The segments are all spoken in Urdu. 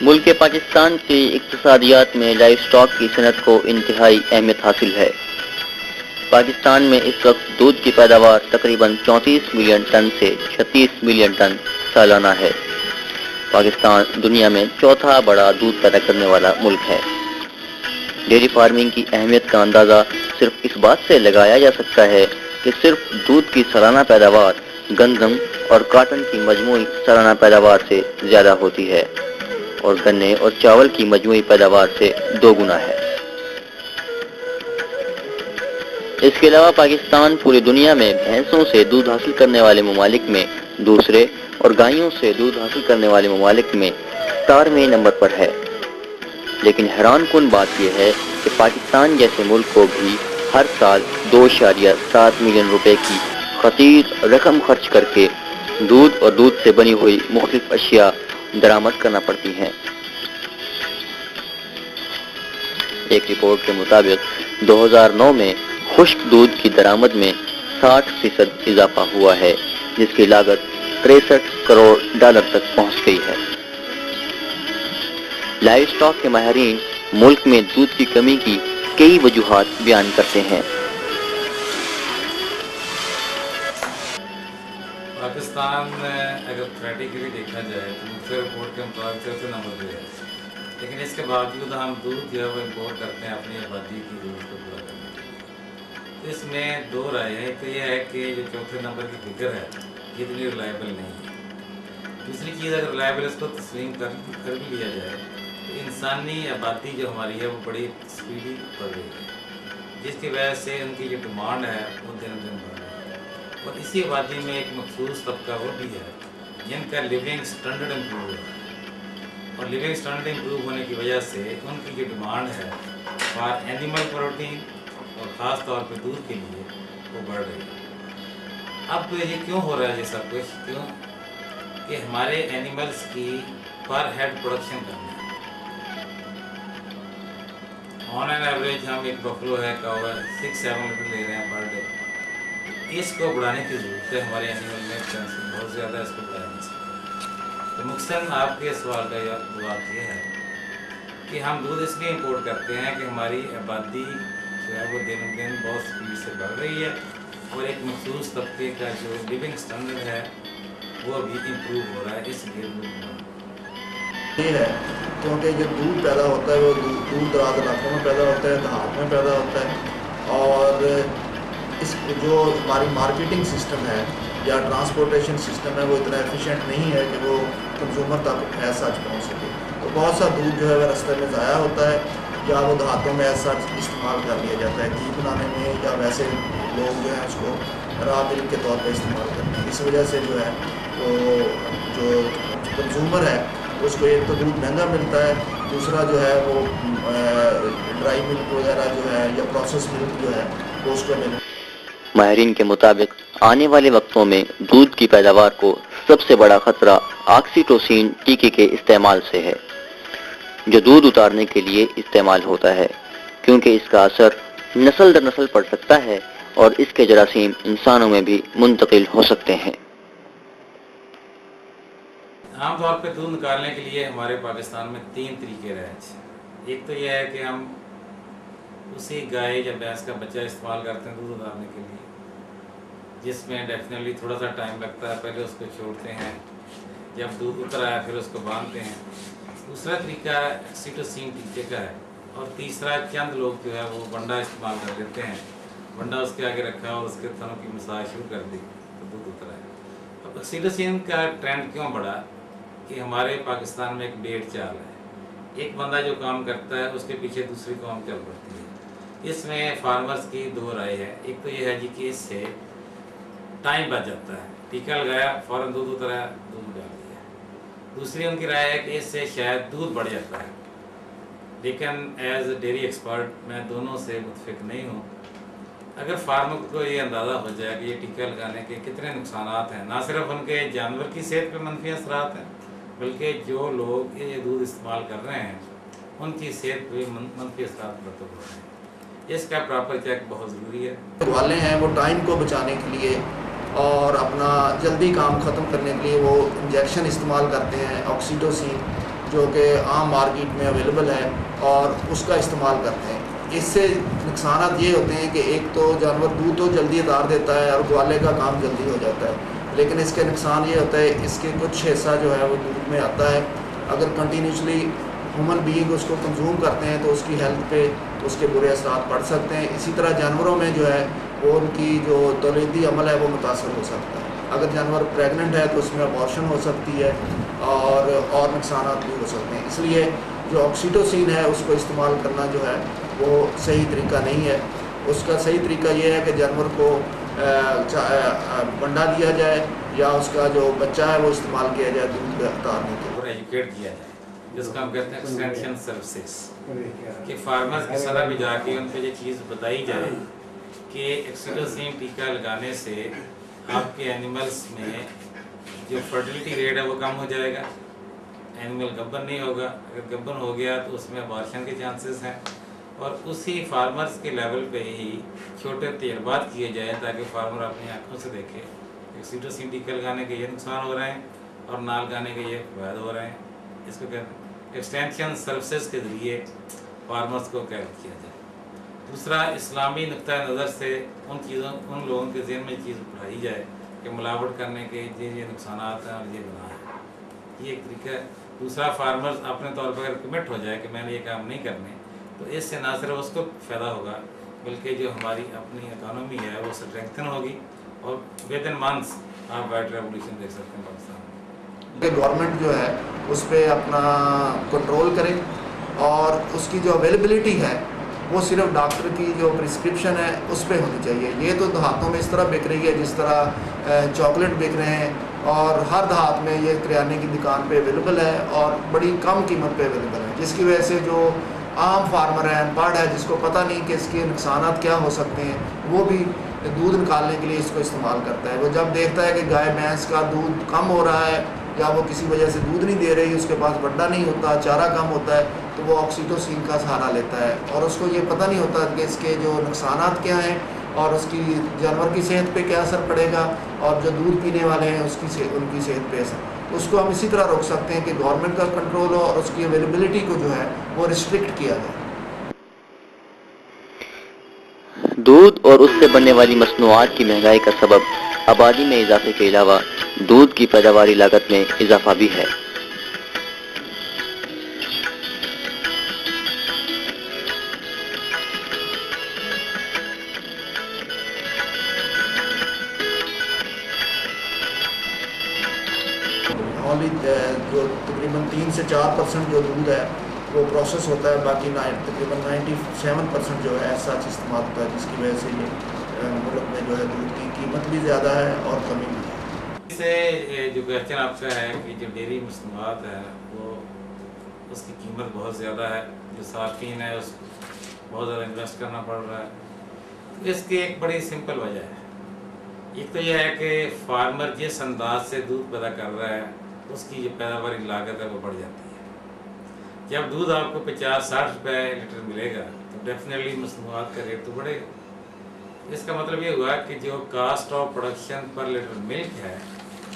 ملک پاکستان کی اقتصادیات میں لائیو اسٹاک کی صنعت کو انتہائی اہمیت حاصل ہے۔ پاکستان میں اس وقت دودھ کی پیداوار تقریباً 34 ملین ٹن سے 36 ملین ٹن سالانہ ہے۔ پاکستان دنیا میں چوتھا بڑا دودھ پیدا کرنے والا ملک ہے۔ ڈیری فارمنگ کی اہمیت کا اندازہ صرف اس بات سے لگایا جا سکتا ہے کہ صرف دودھ کی سالانہ پیداوار گندم اور کاٹن کی مجموعی سالانہ پیداوار سے زیادہ ہوتی ہے اور گنے اور چاول کی مجموعی پیداوار سے 2 گنا ہے۔ اس کے علاوہ پاکستان پوری دنیا میں بھینسوں سے دودھ حاصل کرنے والے ممالک میں دوسرے اور گایوں سے دودھ حاصل کرنے والے ممالک میں 17ویں نمبر پر ہے۔ لیکن حیران کن بات یہ ہے کہ پاکستان جیسے ملک کو بھی ہر سال 2.7 ملین روپے کی خطیر رقم خرچ کر کے دودھ اور دودھ سے بنی ہوئی مختلف اشیاء درآمد کرنا پڑتی ہیں۔ ایک رپورٹ کے مطابق 2009 میں خشک دودھ کی درآمد میں 60% اضافہ ہوا ہے، جس کی لاگت $63 کروڑ تک پہنچ گئی ہے۔ لائیو اسٹاک کے ماہرین ملک میں دودھ کی کمی کی کئی وجوہات بیان کرتے ہیں۔ پاکستان میں اگر کیٹیگری دیکھا جائے تو مختلف رپورٹ کے مطابق چوتھے نمبر پہ ہے، لیکن اس کے باوجود ہم دودھ جو ہے وہ امپورٹ کرتے ہیں اپنی آبادی کی ضرورت کو پورا کرنے کے لیے۔ اس میں 2 رائے ہیں۔ ایک تو یہ ہے کہ جو چوتھے نمبر کی فگر ہے یہ اتنی ریلائبل نہیں ہے۔ دوسری چیز اگر ریلائبل اس کو تسلیم کر بھی لیا جائے تو انسانی آبادی جو ہماری ہے وہ بڑی سپیڈی بڑھ رہی ہے، جس کی وجہ سے ان کی جو ڈیمانڈ ہے وہ دن دن بڑھ رہی ہے، اور اسی آبادی میں ایک مخصوص طبقہ وہ بھی ہے جن کا لیونگ سٹینڈرڈ امپروو ہو رہا ہے، اور لیونگ سٹینڈرڈ امپروو ہونے کی وجہ سے ان کی جو ڈیمانڈ ہے فار اینیمل پروٹین اور خاص طور پہ دودھ کے لیے وہ بڑھ رہی ہے۔ اب یہ کیوں ہو رہا ہے یہ سب کچھ؟ کیوں کہ ہمارے اینیملز کی پر ہیڈ پروڈکشن کرنا ہے۔ آن این ایوریج ہم ایک بفلو ہے کا 6-7 لیٹر لے رہے ہیں پر ڈے۔ اس کو بڑھانے کی ضرورت ہے ہمارے اینیمل میں، بہت زیادہ اس کو بڑھایا نہیں سکتا۔ تو مقصد آپ کے سوال کا جواب یہ ہے کہ ہم دودھ اس لیے امپورٹ کرتے ہیں کہ ہماری آبادی جو ہے وہ دن دن بہت سپیڈ سے بڑھ رہی ہے، اور ایک مخصوص طبقے کا جو لیونگ سٹینڈرڈ ہے وہ بھی امپروو ہو رہا ہے، اس لیے یہ ہے کیونکہ جو دودھ پیدا ہوتا ہے وہ دور دراز علاقوں میں پیدا ہوتا ہے، دیہات میں پیدا ہوتا ہے، اور اس جو ہماری مارکیٹنگ سسٹم ہے یا ٹرانسپورٹیشن سسٹم ہے وہ اتنا ایفیشینٹ نہیں ہے کہ وہ کنزیومر تک ایز سچ پہنچ سکے۔ تو بہت سا دودھ جو ہے وہ رستے میں ضائع ہوتا ہے، یا وہ دیہاتوں میں ایز سچ استعمال کر لیا جاتا ہے گھی بنانے میں، یا ویسے لوگ جو ہیں اس کو را ملک کے طور پہ استعمال کرتے ہیں۔ اس وجہ سے جو ہے وہ جو کنزیومر ہے اس کو ایک تو دودھ مہنگا ملتا ہے، دوسرا جو ہے وہ ڈرائی ملک وغیرہ جو ہے یا پروسیس ملک جو ہے وہ اس کو ملتا ہے۔ ماہرین کے مطابق آنے والے وقتوں میں دودھ کی پیداوار کو سب سے بڑا خطرہ آکسیٹوسین ٹیکے کے استعمال سے ہے، جو دودھ اتارنے کے لیے استعمال ہوتا ہے، کیونکہ اس کا اثر نسل در نسل پڑ سکتا ہے اور اس کے جراثیم انسانوں میں بھی منتقل ہو سکتے ہیں۔ عام طور پہ دودھ نکالنے کے لیے ہمارے پاکستان میں 3 طریقے رہے ہیں۔ ایک تو یہ ہے کہ ہم اسی گائے یا بھینس کا بچہ استعمال کرتے ہیں دودھ اتارنے کے لیے، جس میں ڈیفینیٹلی تھوڑا سا ٹائم لگتا ہے، پہلے اس کو چھوڑتے ہیں، جب دودھ اتر آیا پھر اس کو باندھتے ہیں۔ دوسرا طریقہ آکسیٹوسین ٹیکے کا ہے، اور تیسرا چند لوگ جو ہے وہ بنڈا استعمال کر لیتے ہیں، بنڈا اس کے آگے رکھا اور اس کے تھنوں کی مساج شروع کر دی تو دودھ اتر آیا۔ اب آکسیٹوسین کا ٹرینڈ کیوں بڑھا؟ کہ ہمارے پاکستان میں ایک بھیڑ چال ہے، ایک بندہ جو کام کرتا ہے اس کے پیچھے دوسری قوم چل پڑتی ہے۔ اس میں فارمرز کی 2 رائے ہے۔ ایک تو یہ ہے جی کہ اس سے ٹائم بچ جاتا ہے، ٹیکا لگایا فوراً دودھ اترایا دودھ ڈال دیا۔ دوسری ان کی رائے ہے کہ اس سے شاید دودھ بڑھ جاتا ہے، لیکن ایز ڈیری ایکسپرٹ میں دونوں سے متفق نہیں ہوں۔ اگر فارمر کو یہ اندازہ ہو جائے کہ یہ ٹیکا لگانے کے کتنے نقصانات ہیں، نہ صرف ان کے جانور کی صحت پہ منفی اثرات ہیں بلکہ جو لوگ یہ دودھ استعمال کر رہے ہیں ان کی صحت پہ منفی اثرات مرتب ہو رہے ہیں، اس کا پراپر چیک بہت ضروری ہے۔ والے ہیں وہ ٹائم کو بچانے کے لیے اور اپنا جلدی کام ختم کرنے کے لیے وہ انجیکشن استعمال کرتے ہیں آکسیٹوسین، جو کہ عام مارکیٹ میں اویلیبل ہے اور اس کا استعمال کرتے ہیں۔ اس سے نقصانات یہ ہوتے ہیں کہ ایک تو جانور دودھ تو جلدی اتار دیتا ہے اور گوالے کا کام جلدی ہو جاتا ہے، لیکن اس کے نقصان یہ ہوتا ہے اس کے کچھ حصہ جو ہے وہ دودھ میں آتا ہے، اگر کنٹینیوسلی ہیومن بینگ اس کو کنزیوم کرتے ہیں تو اس کی ہیلتھ پہ اس کے برے اثرات پڑ سکتے ہیں۔ اسی طرح جانوروں میں جو ہے وہ ان کی جو تولیدی عمل ہے وہ متاثر ہو سکتا ہے۔ اگر جانور پریگننٹ ہے تو اس میں ابارشن ہو سکتی ہے اور نقصانات بھی ہو سکتے ہیں۔ اس لیے جو آکسیٹوسین ہے اس کو استعمال کرنا جو ہے وہ صحیح طریقہ نہیں ہے۔ اس کا صحیح طریقہ یہ ہے کہ جانور کو بنڈا دیا جائے یا اس کا جو بچہ ہے وہ استعمال کیا جائے دودھ اتارنے کے اور ایجوکیٹ کیا جائے، جس کو ہم کہتے ہیں ایکسٹینشن سروسز، کہ فارمرز کی سطح پہ جا کے ان کو یہ چیز بتائی جائے کہ ایکسیٹوسین ٹیکہ لگانے سے آپ کے اینیملز میں جو فرٹیلیٹی ریٹ ہے وہ کم ہو جائے گا، اینیمل گبن نہیں ہوگا، اگر گبن ہو گیا تو اس میں ابارشن کے چانسز ہیں، اور اسی فارمرز کے لیول پہ ہی چھوٹے تجربات کیے جائیں تاکہ فارمر اپنی آنکھوں سے دیکھے ایکسیٹوسین ٹیکہ لگانے کے یہ نقصان ہو رہے ہیں اور نہ لگانے کے یہ فوائد ہو رہے ہیں۔ اس کو کہتے ہیں ایکسٹینشن سروسز کے ذریعے فارمرز کو گائیڈ کیا جائے۔ دوسرا، اسلامی نقطۂ نظر سے ان لوگوں کے ذہن میں یہ چیز پڑھائی جائے کہ ملاوٹ کرنے کے یہ نقصانات ہیں اور یہ گناہ ہے، یہ ایک طریقہ ہے۔ دوسرا، فارمرز اپنے طور پر اگر کمٹ ہو جائے کہ میں نے یہ کام نہیں کرنے، تو اس سے نہ صرف اس کو فائدہ ہوگا بلکہ جو ہماری اپنی اکانومی ہے وہ اسٹرینتھن ہوگی، اور ود ان منتھس آپ وائٹ ریولیوشن دیکھ سکتے ہیں پاکستان میں۔ کہ گورنمنٹ جو ہے اس پہ اپنا کنٹرول کرے اور اس کی جو اویلیبلٹی ہے وہ صرف ڈاکٹر کی جو پرسکرپشن ہے اس پہ ہونی چاہیے۔ یہ تو دیہاتوں میں اس طرح بک رہی ہے جس طرح چاکلیٹ بک رہے ہیں، اور ہر دیہات میں یہ کریانے کی دکان پہ اویلیبل ہے اور بڑی کم قیمت پہ اویلیبل ہے، جس کی وجہ سے جو عام فارمر ہے، ان پڑھ ہے، جس کو پتہ نہیں کہ اس کے نقصانات کیا ہو سکتے ہیں، وہ بھی دودھ نکالنے کے لیے اس کو استعمال کرتا ہے۔ وہ جب دیکھتا ہے کہ گائے بھینس کا دودھ کم ہو رہا ہے یا وہ کسی وجہ سے دودھ نہیں دے رہی، اس کے پاس بڑا نہیں ہوتا، چارہ کم ہوتا ہے، تو وہ آکسیٹوسین کا سہارا لیتا ہے، اور اس کو یہ پتہ نہیں ہوتا کہ اس کے جو نقصانات کیا ہیں اور اس کی جانور کی صحت پہ کیا اثر پڑے گا، اور جو دودھ پینے والے ہیں ان کی صحت پہ اثر۔ اس کو ہم اسی طرح روک سکتے ہیں کہ گورنمنٹ کا کنٹرول ہو اور اس کی اویلیبلٹی کو جو ہے وہ ریسٹرکٹ کیا جائے۔ دودھ اور اس سے بننے والی مصنوعات کی مہنگائی کا سبب آبادی میں اضافے کے علاوہ دودھ کی پیداواری لاگت میں اضافہ بھی ہے۔ جو تقریباً 3 سے 4% جو دودھ ہے وہ پروسیس ہوتا ہے، باقی تقریباً 97% جو ہے سچ استعمال ہوتا ہے، جس کی وجہ سے یہ ملک میں جو ہے دودھ کی قیمت بھی زیادہ ہے اور کمی بھی ہے۔ اس سے جو کوشچن آپ کا ہے کہ جو ڈیری مصنوعات ہے وہ اس کی قیمت بہت زیادہ ہے، جو صارفین ہے اس بہت زیادہ انویسٹ کرنا پڑ رہا ہے۔ اس کی ایک بڑی سمپل وجہ ہے، ایک تو یہ ہے کہ فارمر جس انداز سے دودھ پیدا کر رہا ہے اس کی جو پیداواری لاگت ہے وہ بڑھ جاتی ہے۔ جب دودھ آپ کو 50-60 روپے لیٹر ملے گا تو ڈیفینیٹلی مصنوعات کا ریٹ تو بڑھے گا۔ اس کا مطلب یہ ہوا کہ جو cost of production per litre milk ہے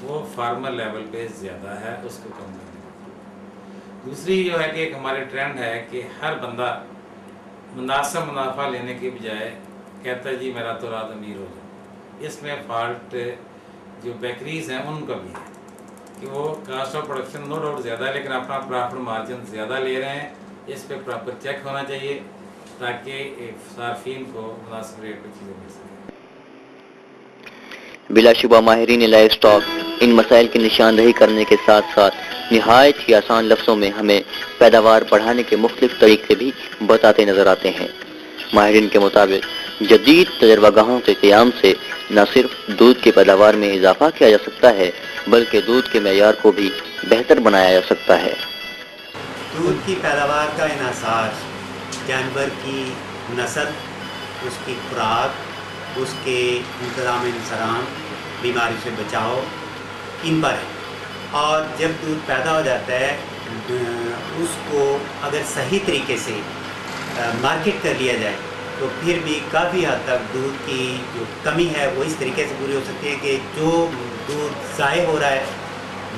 وہ فارمر لیول پہ زیادہ ہے، اس کو کم کرنے کا۔ دوسری جو ہے کہ ایک ہمارے ٹرینڈ ہے کہ ہر بندہ مناسب منافع لینے کے بجائے کہتا ہے جی میرا تو رات امیر ہو جائے۔ اس میں فالٹ جو بیکریز ہیں ان کا بھی ہے کہ وہ cost of production no doubt زیادہ ہے لیکن اپنا پرافٹ مارجن زیادہ لے رہے ہیں۔ اس پہ پراپر چیک ہونا چاہیے تاکہ صارفین کو مناسب ریٹ پہ چیزیں مل سکیں۔ بلا شبہ ماہرین لائف سٹاک ان مسائل کی نشاندہی کرنے کے ساتھ ساتھ نہایت ہی آسان لفظوں میں ہمیں پیداوار بڑھانے کے مختلف طریقے بھی بتاتے نظر آتے ہیں۔ ماہرین کے مطابق جدید تجربہ گاہوں کے قیام سے نہ صرف دودھ کی پیداوار میں اضافہ کیا جا سکتا ہے بلکہ دودھ کے معیار کو بھی بہتر بنایا جا سکتا ہے۔ دودھ کی پیداوار کا انحصار جانور کی نسل، اس کی خوراک، اس کے انتظام انصرام، بیماری سے بچاؤ، ان پر ہے، اور جب دودھ پیدا ہو جاتا ہے اس کو اگر صحیح طریقے سے مارکیٹ کر لیا جائے تو پھر بھی کافی حد تک دودھ کی جو کمی ہے وہ اس طریقے سے پوری ہو سکتی ہے کہ جو دودھ ضائع ہو رہا ہے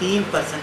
3%